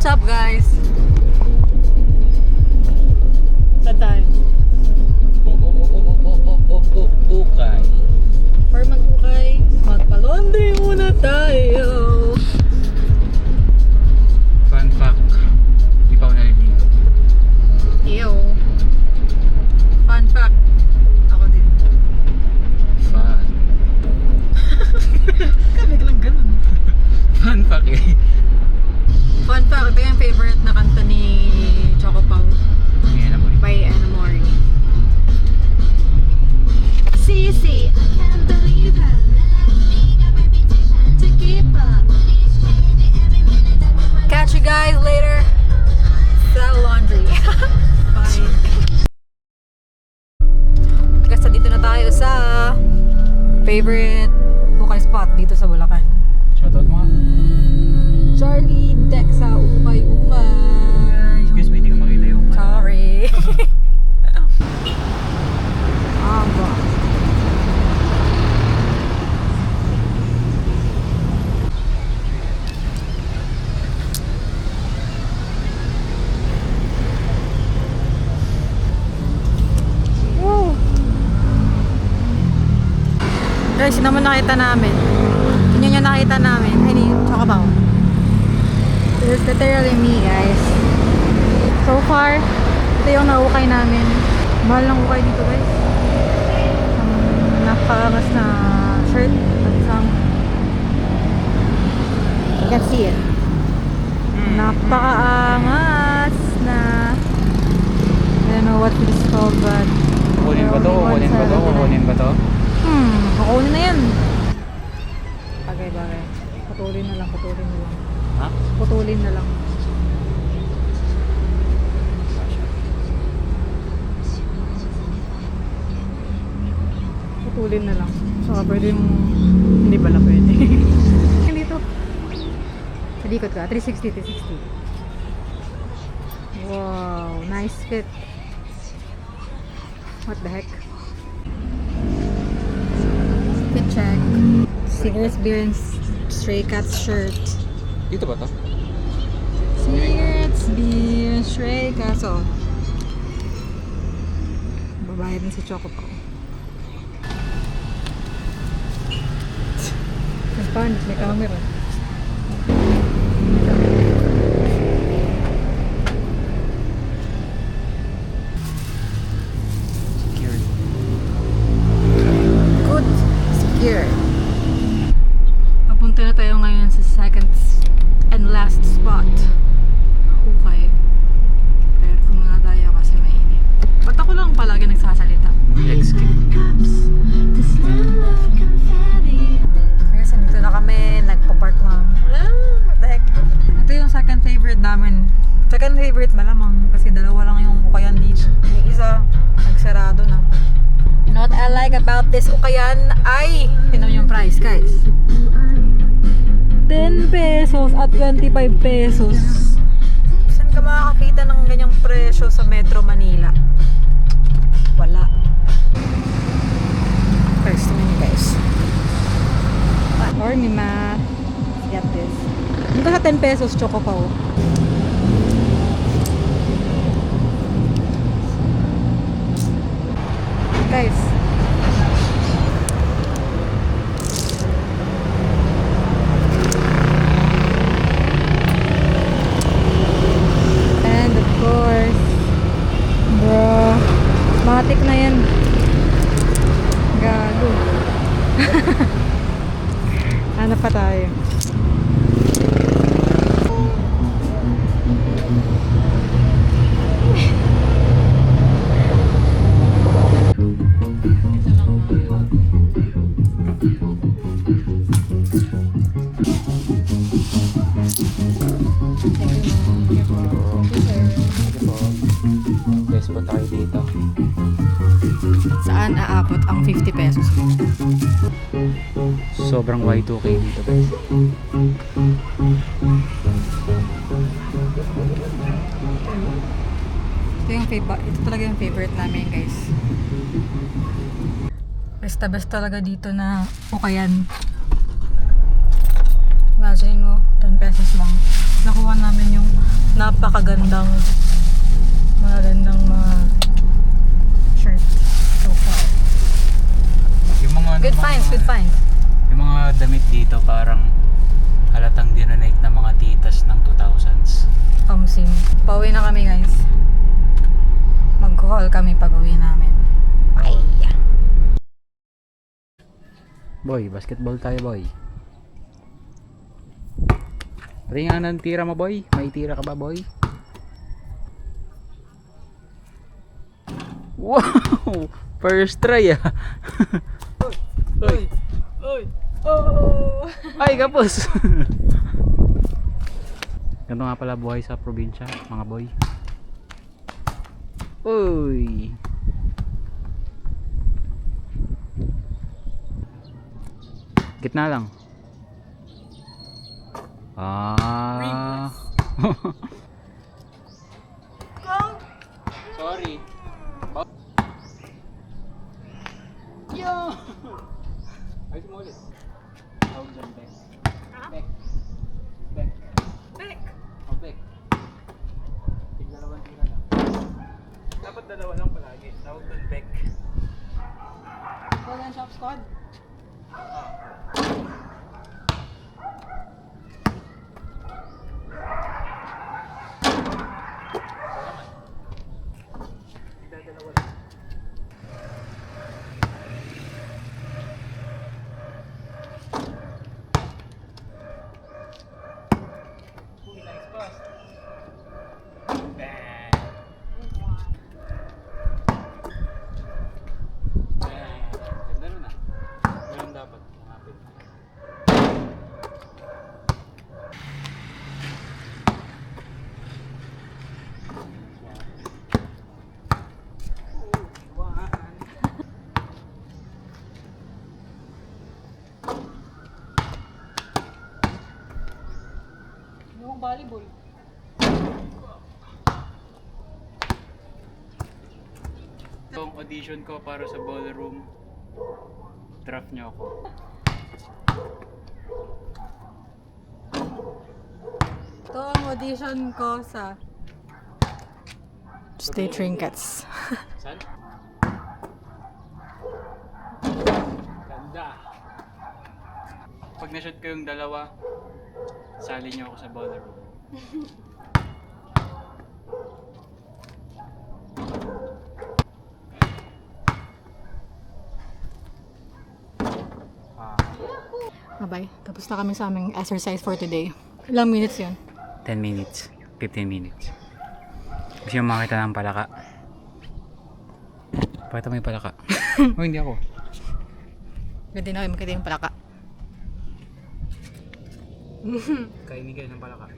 What's up, guys? Saan tayo? Ukay. For mag-ukay, magpa-laundry muna tayo. Fun fact, hindi pa ako naliligo. Ew. Fun fact, ako din. Fun. Biglang ganun. Fun fact eh. Fun fact, ito yung favorite na kanta ni Choco Pao Ngayon na mo rin. by Anna Mori. CC, I can't believe it. To keep up. Catch you guys later sa laundry. Bye. Kasi dito na tayo sa favorite ukay spot dito sa Bulacan. Shoutout mo nga. Charlie Deck sa Umay. Excuse me, hindi ko makita yung... Sorry. Aba. Woo. Guys, yun naman nakita namin. Yun yung nakita namin. Ay, ni Choco Pao. This is literally me, guys. So far, ito yung naukay namin. Mahal ng ukay dito, guys. Napakaangas na shirt at isang you can see it. Napakaangas na I don't know what this is called, but Kukunin ba to? Kukunin ba to? Kukunin ba to? kukunin na yan. Bagay. Putulin na lang. Ha? Putulin na lang. Putulin na lang. So, pwede yung... Hindi pala pwede. Dito. Sa likod ka. 360. Wow. Nice fit. What the heck? Fit check. Cigarettes, beer, and Stray Cats shirt. Dito ba to? Cigarettes, beer, Stray Cats. Oh. Babayad na si Choco Pao. Nagpanik, may camera. Secured. Good. Secure. Papunta na tayo ngayon sa second and last spot. Okay. Pero kung nga tayo kasi mainit. Ba't ako lang palagi nagsasalita? Let's skip. Kasi nandito na kami, nagpa-park lang. What the heck? Ito yung second favorite namin. Second favorite malamang kasi dalawa lang yung ukayan dito. Yung isa, nagsarado na. And what I like about this ukayan ay, tinan yung price, guys. 10 pesos at 25 pesos. Saan ka makakakita ng ganyang presyo sa Metro Manila? Wala. First naman guys. Or Mima. Get this. Dito sa 10 pesos, Choco Pao. Guys. And of course, bro, matik na yan. Gago. Hanap pa tayo. Guys, punta kayo dito. Saan aabot ang 50 pesos? Sobrang Y2K dito, guys. Ito talaga yung favorite namin, guys. Best talaga dito na ukayan. Imagine mo, 10 pesos lang. Nakuha namin yung napakagandang mga shirt so far. Yung mga, Good finds, good finds. Yung mga damit dito parang halatang dinonate ng mga titas ng 2000s. Sim. Pauwi na kami guys. Mag-haul kami pag uwi namin. Ay. Boy, basketball tayo boy. Ringan ng tira mo boy. May tira ka ba boy? Wow! First try ah. Oy. Oy. Oh. Ay kapos. Ganito nga pala buhay sa probinsya mga boy. Uy. Gitna lang. Ah. Sorry. Yo. Ayos mo ulit. Tawag dyan, Beck. Beck. Beck. Back. Oh, Beck. Tiglalawang tira lang. Dapat dalawa lang palagi. Tawag doon, Beck. Golden Shop Squad. Tigdadalawa lang. Uy, nice pass. Bang. Ganda nun ah. Ganun dapat. Lumapit. Yung volleyball. Itong audition ko para sa ballroom. Draft niyo ako. Ito ang audition ko sa Stay Trinkets. Saan? Ganda. Pag na-shoot ko yung dalawa, sali niyo ako sa ballroom. Bye. Tapos na kami sa aming exercise for today. Ilang minutes yun? 10 minutes. 15 minutes. Gusto yung makita ng palaka. Pakita mo yung palaka. Oh, hindi ako. Ganda na kayo makita yung palaka. Kainin kayo ng palaka.